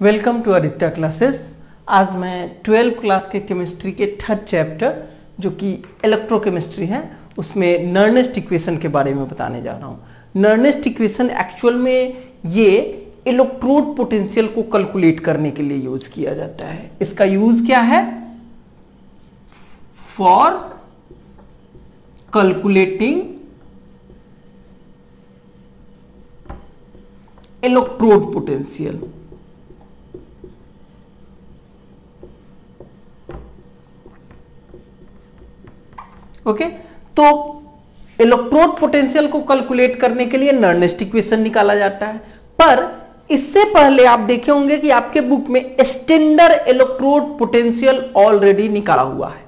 Welcome to Aditya classes. आज मैं 12th class के केमिस्ट्री के थर्ड चैप्टर जो कि इलेक्ट्रोकेमिस्ट्री है उसमें नर्नेस्ट इक्वेशन के बारे में बताने जा रहा हूँ। नर्नेस्ट इक्वेशन एक्चुअल में ये इलेक्ट्रोड पोटेंशियल को कैलकुलेट करने के लिए यूज किया जाता है। इसका यूज क्या है? For calculating electrode potential. Okay, तो इलेक्ट्रोड पोटेंशियल को कैलकुलेट करने के लिए नर्नेस्ट इक्वेशन निकाला जाता है। पर इससे पहले आप देखे होंगे कि आपके बुक में स्टैंडर्ड इलेक्ट्रोड पोटेंशियल ऑलरेडी निकाला हुआ है।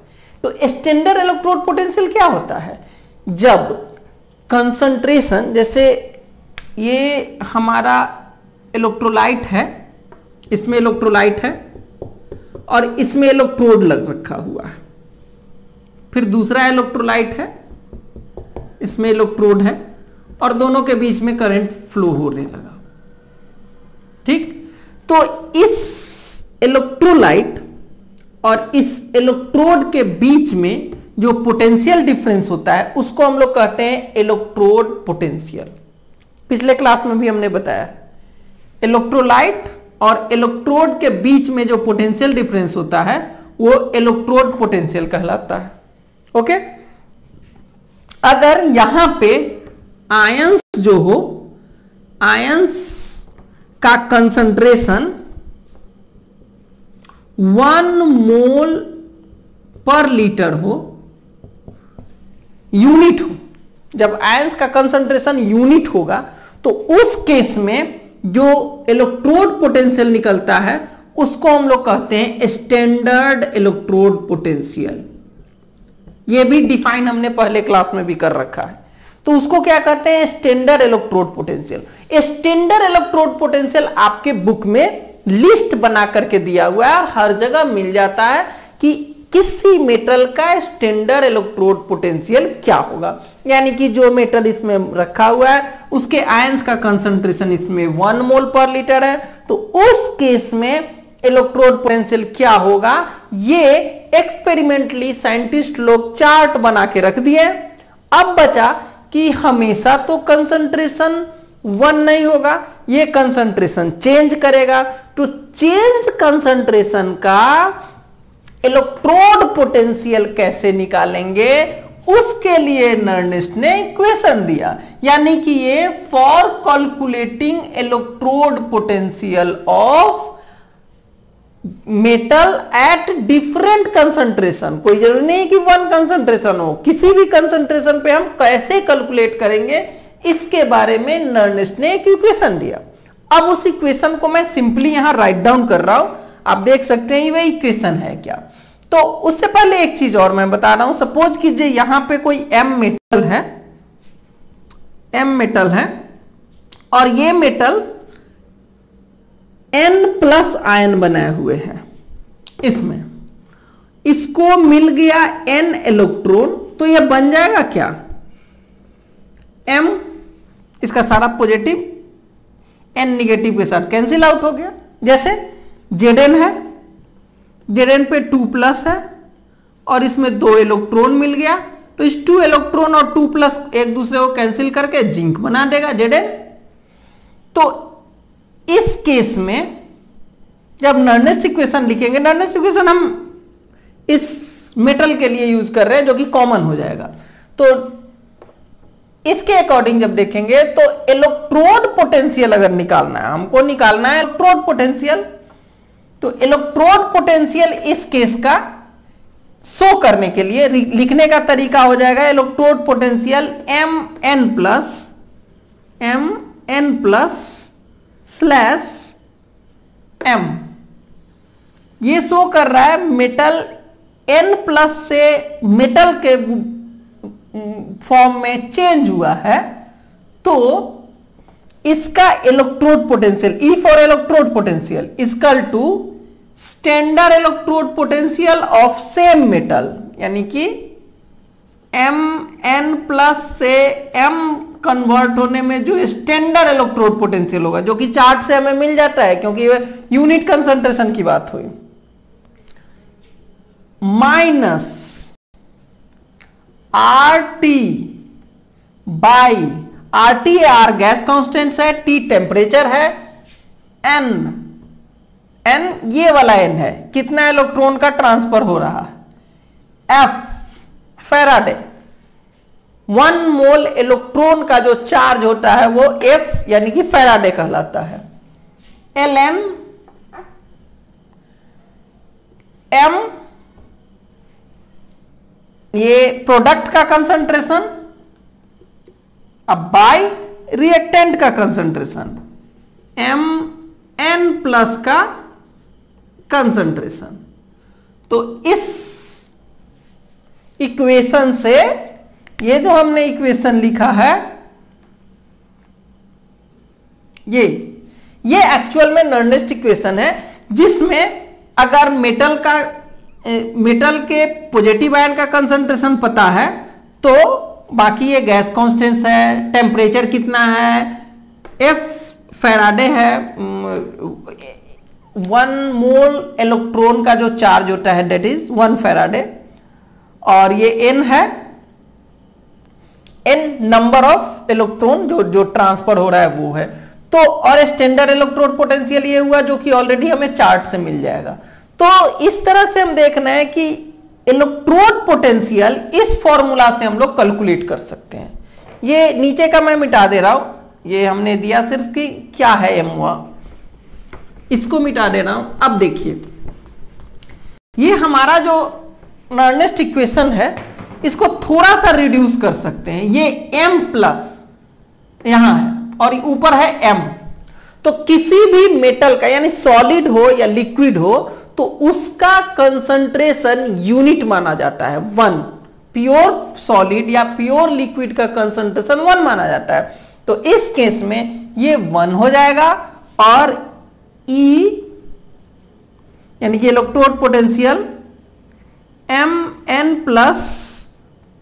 तो स्टैंडर्ड इलेक्ट्रोड पोटेंशियल क्या होता है? जब कंसंट्रेशन, जैसे ये हमारा इलेक्ट्रोलाइट है, इसमें इलेक्ट्रोलाइट है और इसमें इलेक्ट्रोड लग रखा हुआ है। फिर दूसरा इलेक्ट्रोलाइट है, इसमें इलेक्ट्रोड है और दोनों के बीच में करंट फ्लो होने लगा। ठीक, तो इस इलेक्ट्रोलाइट और इस इलेक्ट्रोड के बीच में जो पोटेंशियल डिफरेंस होता है उसको हम लोग कहते हैं इलेक्ट्रोड पोटेंशियल। पिछले क्लास में भी हमने बताया इलेक्ट्रोलाइट और इलेक्ट्रोड के बीच में जो पोटेंशियल डिफरेंस होता है वो इलेक्ट्रोड पोटेंशियल कहलाता है। ओके, अगर यहां पे आयंस जो हो, आयंस का कंसंट्रेशन 1 मोल पर लीटर हो, यूनिट हो, जब आयंस का कंसंट्रेशन यूनिट होगा तो उस केस में जो इलेक्ट्रोड पोटेंशियल निकलता है उसको हम लोग कहते हैं स्टैंडर्ड इलेक्ट्रोड पोटेंशियल। ये भी डिफाइन हमने पहले क्लास में भी कर रखा है। तो उसको क्या कहते हैं? Standard electrode potential. Standard electrode potential आपके बुक में लिस्ट बना करके दिया हुआ है, हर जगह मिल जाता है कि किसी मेटल का स्टैंडर्ड इलेक्ट्रोड पोटेंशियल क्या होगा। यानी कि जो मेटल इसमें रखा हुआ है उसके आयंस का कंसंट्रेशन इसमें 1 मोल पर लीटर है, तो उस केस में इलेक्ट्रोड पोटेंशियल क्या होगा, ये एक्सपेरिमेंटली साइंटिस्ट लोग चार्ट बना के रख दिए। अब बचा कि हमेशा तो कंसंट्रेशन 1 नहीं होगा, ये कंसंट्रेशन चेंज करेगा। तो चेंज्ड कंसंट्रेशन का इलेक्ट्रोड पोटेंशियल कैसे निकालेंगे, उसके लिए नर्नेस्ट ने इक्वेशन दिया। यानी कि ये for calculating electrode potential of metal at different concentration. कोई जरूरी नहीं कि 1 कंसंट्रेशन हो, किसी भी कंसंट्रेशन पे हम कैसे कैलकुलेट करेंगे इसके बारे में नर्नेस्ट ने एक इक्वेशन दिया। अब उस इक्वेशन को मैं सिंपली यहां राइट डाउन कर रहा हूं, आप देख सकते हैं वह इक्वेशन है क्या। तो उससे पहले एक चीज और मैं बता रहा हूं। सपोज कीजिए यहां पे कोई M मेटल है, M मेटल है और ये मेटल N+ आयन बनाए हुए हैं। इसमें इसको मिल गया N इलेक्ट्रॉन, तो ये बन जाएगा क्या? M, इसका सारा पॉजिटिव N निगेटिव के साथ कैंसिल आउट हो गया। जैसे Zn है, Zn पे 2+ है और इसमें 2 इलेक्ट्रॉन मिल गया, तो इस 2 इलेक्ट्रॉन और 2+ एक दूसरे को कैंसिल करके जिंक बना देगा Zn। तो इस केस में जब नर्नेस्ट इक्वेशन लिखेंगे, नर्नेस्ट इक्वेशन हम इस मेटल के लिए यूज कर रहे हैं जो कि कॉमन हो जाएगा, तो इसके अकॉर्डिंग जब देखेंगे तो इलेक्ट्रोड पोटेंशियल अगर निकालना है, हमको निकालना है इलेक्ट्रोड पोटेंशियल, तो इलेक्ट्रोड पोटेंशियल इस केस का शो करने के लिए लिखने का तरीका हो जाएगा इलेक्ट्रोड पोटेंशियल Mn+/m। ये शो कर रहा है मेटल N+ से मेटल के फॉर्म में चेंज हुआ है, तो इसका electrode potential, E for electrode potential equal to standard electrode potential of same metal. यानी कि Mn+ से M कन्वर्ट होने में जो स्टैंडर्ड इलेक्ट्रोड पोटेंशियल होगा, जो कि चार्ट से हमें मिल जाता है क्योंकि यूनिट कंसंट्रेशन की बात हुई, minus RT by RT R gas constant है, T टेम्परेचर है, N ये वाला N है, कितना इलेक्ट्रॉन का ट्रांसफर हो रहा है, F फैराडे, 1 मोल इलेक्ट्रॉन का जो चार्ज होता है वो F यानी कि फैराडे कहलाता है, Ln M ये प्रोडक्ट का कंसंट्रेशन, अब बाय रिएक्टेंट का कंसंट्रेशन, Mn प्लस का कंसंट्रेशन। तो इस इक्वेशन से ये जो हमने इक्वेशन लिखा है ये एक्चुअल में नर्नेस्ट इक्वेशन है, जिसमें अगर मेटल के पॉजिटिव आयन का कंसंट्रेशन पता है तो बाकी ये गैस कांस्टेंट है, टेम्परेचर कितना है, F फैराडे है, 1 मोल इलेक्ट्रॉन का जो चार्ज होता है दैट इज 1 फैराडे, और ये N है, N नंबर ऑफ इलेक्ट्रॉन जो ट्रांसफर हो रहा है वो है। तो और स्टैंडर्ड इलेक्ट्रोड पोटेंशियल ये हुआ जो कि ऑलरेडी हमें चार्ट से मिल जाएगा। तो इस तरह से हम देखना है कि इलेक्ट्रोड पोटेंशियल इस फॉर्मूला से हम लोग कैलकुलेट कर सकते हैं। ये नीचे का मैं मिटा दे रहा हूं, ये हमने दिया सिर्फ कि क्या है एम हुआ, इसको मिटा दे रहा हूं। अब देखिए ये हमारा जो अर्नेस्ट इक्वेशन है इसको थोड़ा सा रिड्यूस कर सकते हैं। ये m प्लस यहां है और ऊपर है m, तो किसी भी मेटल का यानी सॉलिड हो या लिक्विड हो तो उसका कंसंट्रेशन यूनिट माना जाता है 1। प्योर सॉलिड या प्योर लिक्विड का कंसंट्रेशन 1 माना जाता है। तो इस केस में ये 1 हो जाएगा और E यानी कि electrode potential Mn plus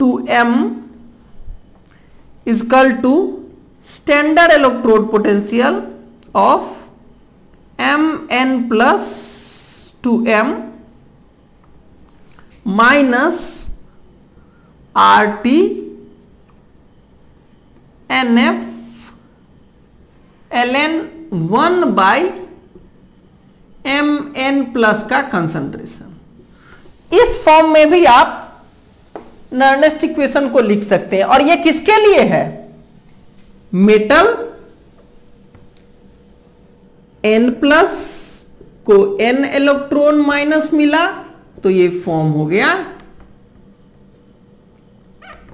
2m is equal to standard electrode potential of Mn plus 2m minus RT NF ln 1 by Mn plus का कंसंट्रेशन। इस फॉर्म में भी आप अर्नेस्ट इक्वेशन को लिख सकते हैं। और ये किसके लिए है? मेटल N प्लस को N इलेक्ट्रॉन माइनस मिला तो ये फॉर्म हो गया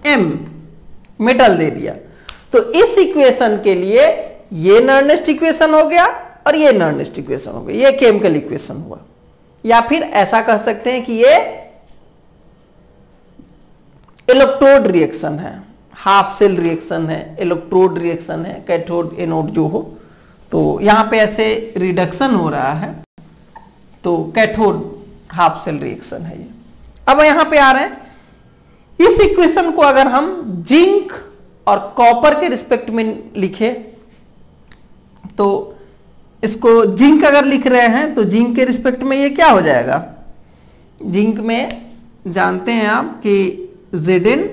M, मेटल दे दिया। तो इस इक्वेशन के लिए ये अर्नेस्ट इक्वेशन हो गया और ये अर्नेस्ट इक्वेशन हो गया, ये केमिकल इक्वेशन हुआ। या फिर ऐसा कह सकते हैं कि ये इलेक्ट्रोड रिएक्शन है, हाफ सेल रिएक्शन है, इलेक्ट्रोड रिएक्शन है, कैथोड एनोड जो हो। तो यहां पे ऐसे रिडक्शन हो रहा है तो कैथोड हाफ सेल रिएक्शन है ये। अब यहां पे आ रहे हैं, इस इक्वेशन को अगर हम जिंक और कॉपर के रिस्पेक्ट में लिखे तो इसको जिंक अगर लिख रहे हैं तो जिंक के रिस्पेक्ट में ये क्या हो जाएगा? जिंक में जानते हैं आप कि Zn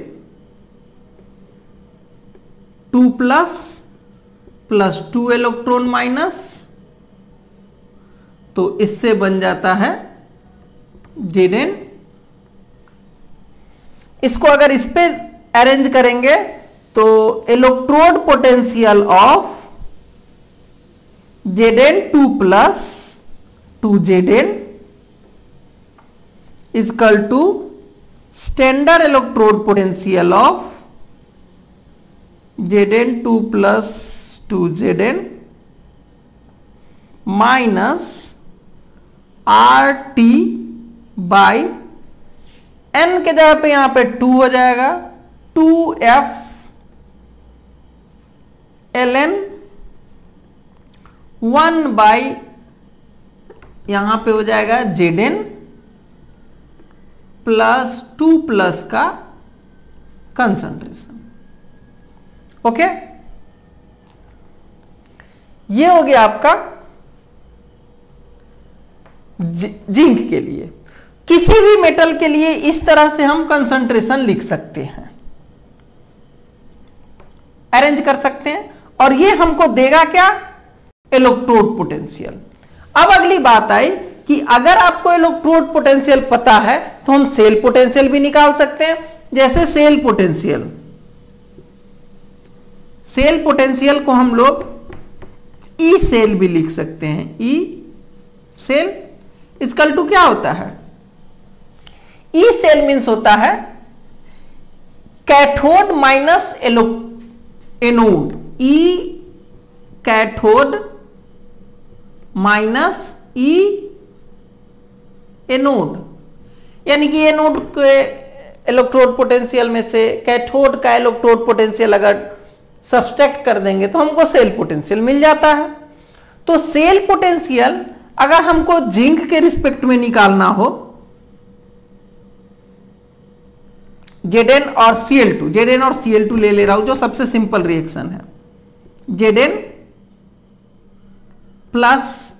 2 प्लस 2 इलेक्ट्रॉन माइनस, तो इससे बन जाता है Zn। इसको अगर इस पे अरेंज करेंगे तो electrode potential of Zn 2 plus 2Zn is equal to standard electrode potential of Zn 2 plus 2Zn minus RT by N के जगह पे यहां पे 2 हो जाएगा, 2F ln 1 बाई यहां पे हो जाएगा Zn प्लस 2 प्लस का कंसंट्रेशन। ओके, ये हो गया आपका जिंक के लिए। किसी भी मेटल के लिए इस तरह से हम कंसंट्रेशन लिख सकते हैं, अरेंज कर सकते हैं, और ये हमको देगा क्या, इलेक्ट्रोड पोटेंशियल। अब अगली बात आई कि अगर आपको इलेक्ट्रोड पोटेंशियल पता है तो हम सेल पोटेंशियल भी निकाल सकते हैं। जैसे सेल पोटेंशियल को हम लोग ई सेल भी लिख सकते हैं। ई सेल इक्वल टू क्या होता है, ई सेल मीन्स होता है cathode minus anode, E cathode minus E anode, यानी कि एनोड के इलेक्ट्रोड पोटेंशियल में से कैथोड का इलेक्ट्रोड पोटेंशियल अगर सब्सट्रैक्ट कर देंगे तो हमको सेल पोटेंशियल मिल जाता है। तो सेल पोटेंशियल अगर हमको जिंक के रिस्पेक्ट में निकालना हो, Zn और Cl2, Zn और Cl2 ले रहा हूं जो सबसे सिंपल रिएक्शन है, Zn plus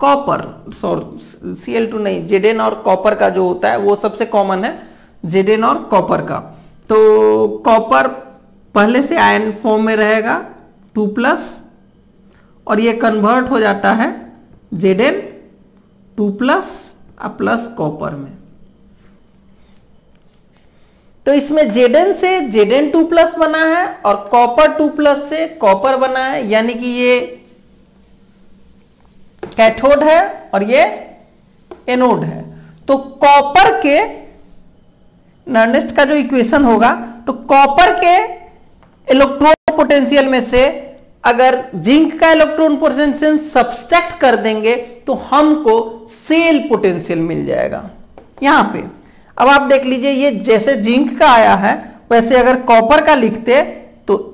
copper, sorry Cl2 नहीं, Zn और कॉपर का जो होता है वो सबसे कॉमन है, Zn और कॉपर का। तो कॉपर पहले से आयन फॉर्म में रहेगा 2+, और ये कन्वर्ट हो जाता है Zn 2+ प्लस कॉपर में। तो इसमें Zn से Zn 2+ बना है और कॉपर 2+ से कॉपर बना है, यानी कि ये कैथोड है और ये एनोड है। तो कॉपर के नेक्स्ट का जो इक्वेशन होगा, तो कॉपर के इलेक्ट्रॉन पोटेंशियल में से अगर जिंक का इलेक्ट्रॉन पोटेंशियल सब्सट्रैक्ट कर देंगे तो हमको सेल पोटेंशियल मिल जाएगा यहां पे। अब आप देख लीजिए, ये जैसे जिंक का आया है वैसे अगर कॉपर का लिखते तो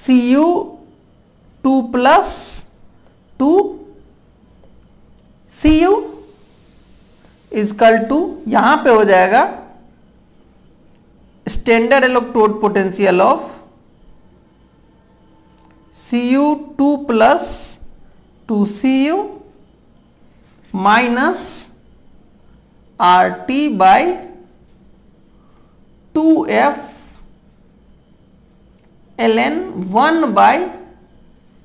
Cu2+ 2Cu इक्वल टू यहां पे हो जाएगा standard electrode potential of Cu2+ 2Cu minus RT by 2F ln 1 by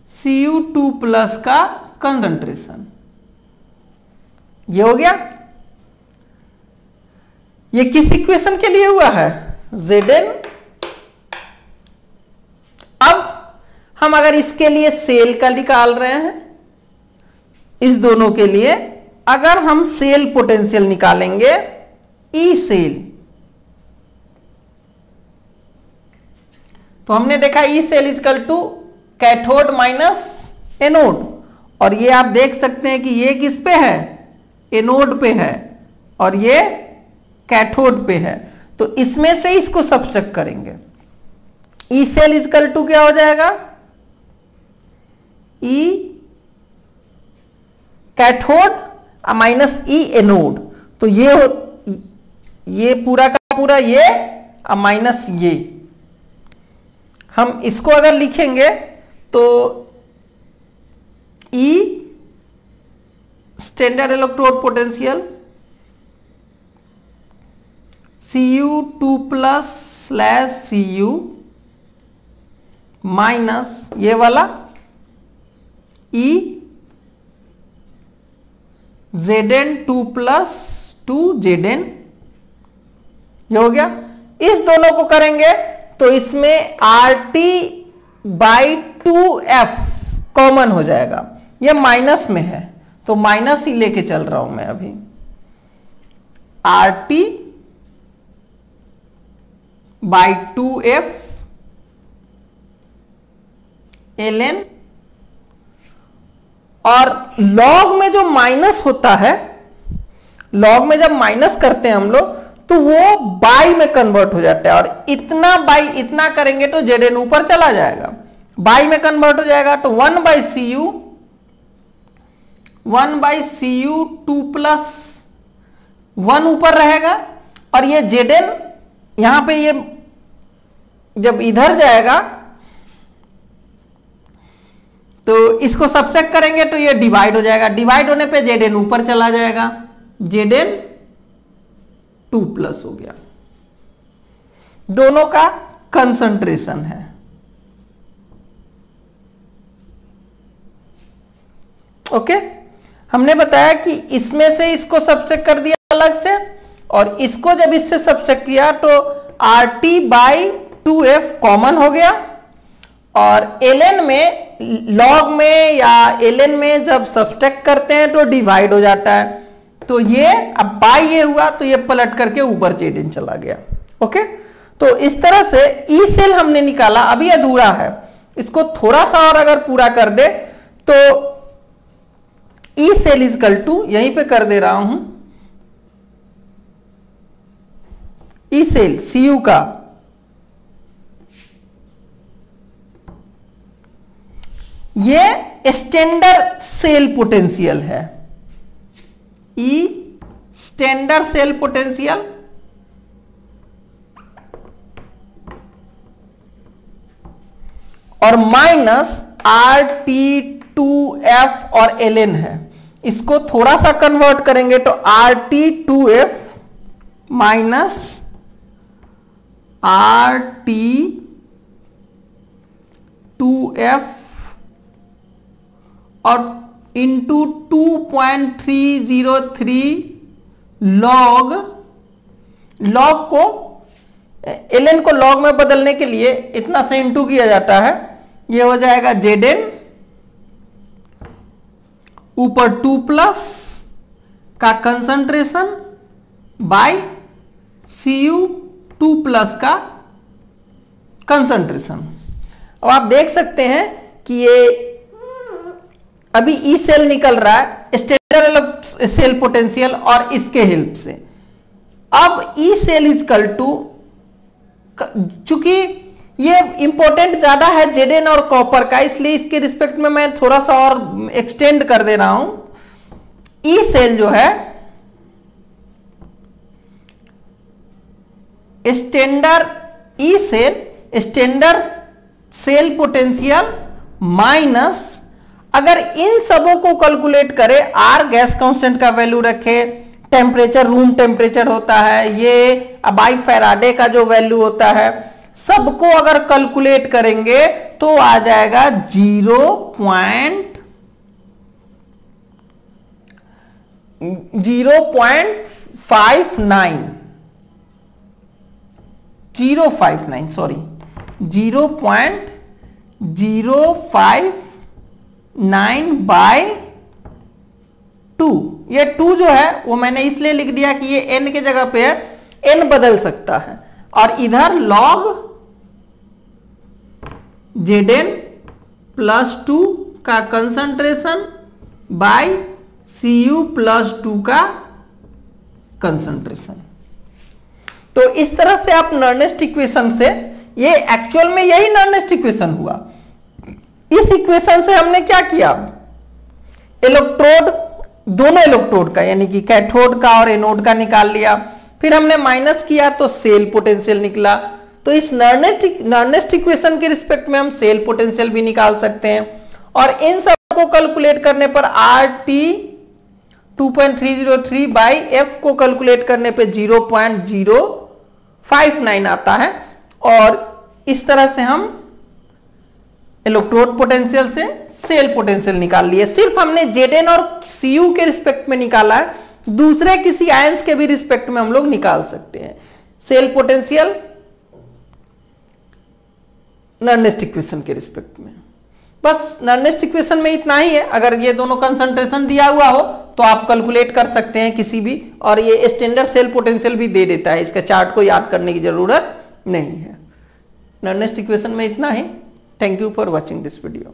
Cu2+ का कंसंट्रेशन। ये हो गया। ये किस इक्वेशन के लिए हुआ है, Zn। अब हम अगर इसके लिए सेल का निकाल रहे हैं, इस दोनों के लिए अगर हम सेल पोटेंशियल निकालेंगे ई सेल, तो हमने देखा E cell equal to cathode minus anode, और ये आप देख सकते हैं कि ये किस पे है, एनोड पे है और ये कैथोड पे है। तो इसमें से इसको सब्सट्रैक्ट करेंगे, ई सेल इक्वल टू क्या हो जाएगा, ई कैथोड माइनस ई एनोड। तो ये पूरा का पूरा ये माइनस ये, हम इसको अगर लिखेंगे तो E standard electrode potential Cu2+/Cu minus ये वाला ई Zn 2+ 2Zn, ये हो गया। इस दोनों को करेंगे तो इसमें RT बाई 2F कॉमन हो जाएगा, ये माइनस में है तो माइनस ही लेके चल रहा हूं मैं अभी, RT बाई 2F ln, और लॉग में जो माइनस होता है, लॉग में जब माइनस करते हैं हम लोग तो वो बाई में कन्वर्ट हो जाता है, और इतना बाई इतना करेंगे तो Zn ऊपर चला जाएगा, बाई में कन्वर्ट हो जाएगा। तो 1/Cu 2+1 ऊपर रहेगा, और ये Zn यहां पे ये जब इधर जाएगा तो इसको सब्ट्रैक्ट करेंगे तो ये डिवाइड हो जाएगा, डिवाइड होने पे Zn ऊपर चला जाएगा, Zn 2+ हो गया। दोनों का कंसंट्रेशन है। ओके, हमने बताया कि इसमें से इसको सब्ट्रैक्ट कर दिया अलग से, और इसको जब इससे सब्ट्रैक्ट किया तो RT/2F कॉमन हो गया, और ln में लॉग में या ln में जब सब्ट्रैक्ट करते हैं तो डिवाइड हो जाता है, तो ये अब बाई ये हुआ तो ये पलट करके ऊपर Zn चला गया। ओके, तो इस तरह से ई सेल हमने निकाला। अभी अधूरा है, इसको थोड़ा सा और अगर पूरा कर दे तो ई सेल इजकल टू, यहीं पे कर दे रहा हूं, ई सेल Cu का ये स्टैंडर्ड सेल पोटेंशियल है, ई स्टैंडर्ड सेल पोटेंशियल और माइनस RT/2F और ln है। इसको थोड़ा सा कन्वर्ट करेंगे तो RT/2F माइनस RT/2F और इंटू 2.303 लॉग, लॉग को ln को लॉग में बदलने के लिए इतना से इंटू किया जाता है, ये हो जाएगा Zn ऊपर 2+ का कंसंट्रेशन बाय Cu 2+ का कंसंट्रेशन। अब आप देख सकते हैं कि ये अभी ई सेल निकल रहा है स्टैंडर्ड सेल पोटेंशियल और इसके हेल्प से। अब ई सेल इजकल टू, चूंकि ये इंपॉर्टेंट ज्यादा है Zn और कॉपर का, इसलिए इसके रिस्पेक्ट में मैं थोड़ा सा और एक्सटेंड कर दे रहा हूं। ई सेल जो है standard E cell, standard cell potential minus, अगर इन सबों को कैलकुलेट करें, आर गैस कांस्टेंट का वैल्यू रखे, टेम्परेचर रूम टेम्परेचर होता है, ये बाई फैराडे का जो वैल्यू होता है, सबको अगर कैलकुलेट करेंगे तो आ जाएगा 0.059 सॉरी 0.059/2। ये 2 जो है वो मैंने इसलिए लिख दिया कि ये n के जगह पे है, n बदल सकता है, और इधर log Zn+2 का कंसंट्रेशन बाय Cu+2 का कंसंट्रेशन। तो इस तरह से आप नर्नेस्ट इक्वेशन से, ये एक्चुअल में यही नर्नेस्ट इक्वेशन हुआ। इस इक्वेशन से हमने क्या किया, इलेक्ट्रोड, दोनों इलेक्ट्रोड का यानी कि कैथोड का और एनोड का निकाल लिया, फिर हमने माइनस किया तो सेल पोटेंशियल निकला। तो इस नर्नेस्ट इक्वेशन के रिस्पेक्ट में हम सेल पोटेंशियल भी निकाल सकते हैं, और इन सब को कैलकुलेट करने पर RT 2.303 बाई F को कैलकुलेट करने पे 0.059 आता है, और इस तरह से हम इलेक्ट्रोड पोटेंशियल से सेल पोटेंशियल निकाल लिए। सिर्फ हमने Zn और Cu के रिस्पेक्ट में निकाला है, दूसरे किसी आयंस के भी रिस्पेक्ट में हम लोग निकाल सकते हैं सेल पोटेंशियल नर्नेस्ट इक्वेशन के रिस्पेक्ट में। बस नर्नेस्ट इक्वेशन में इतना ही है। अगर ये दोनों कंसंट्रेशन दिया हुआ हो तो आप कैलकुलेट कर सकते हैं किसी भी, और ये स्टैंडर्ड सेल पोटेंशियल भी दे देता है, इसका चार्ट को याद करने की जरूरत नहीं है। नर्नेस्ट इक्वेशन में इतना ही। Thank you for watching this video.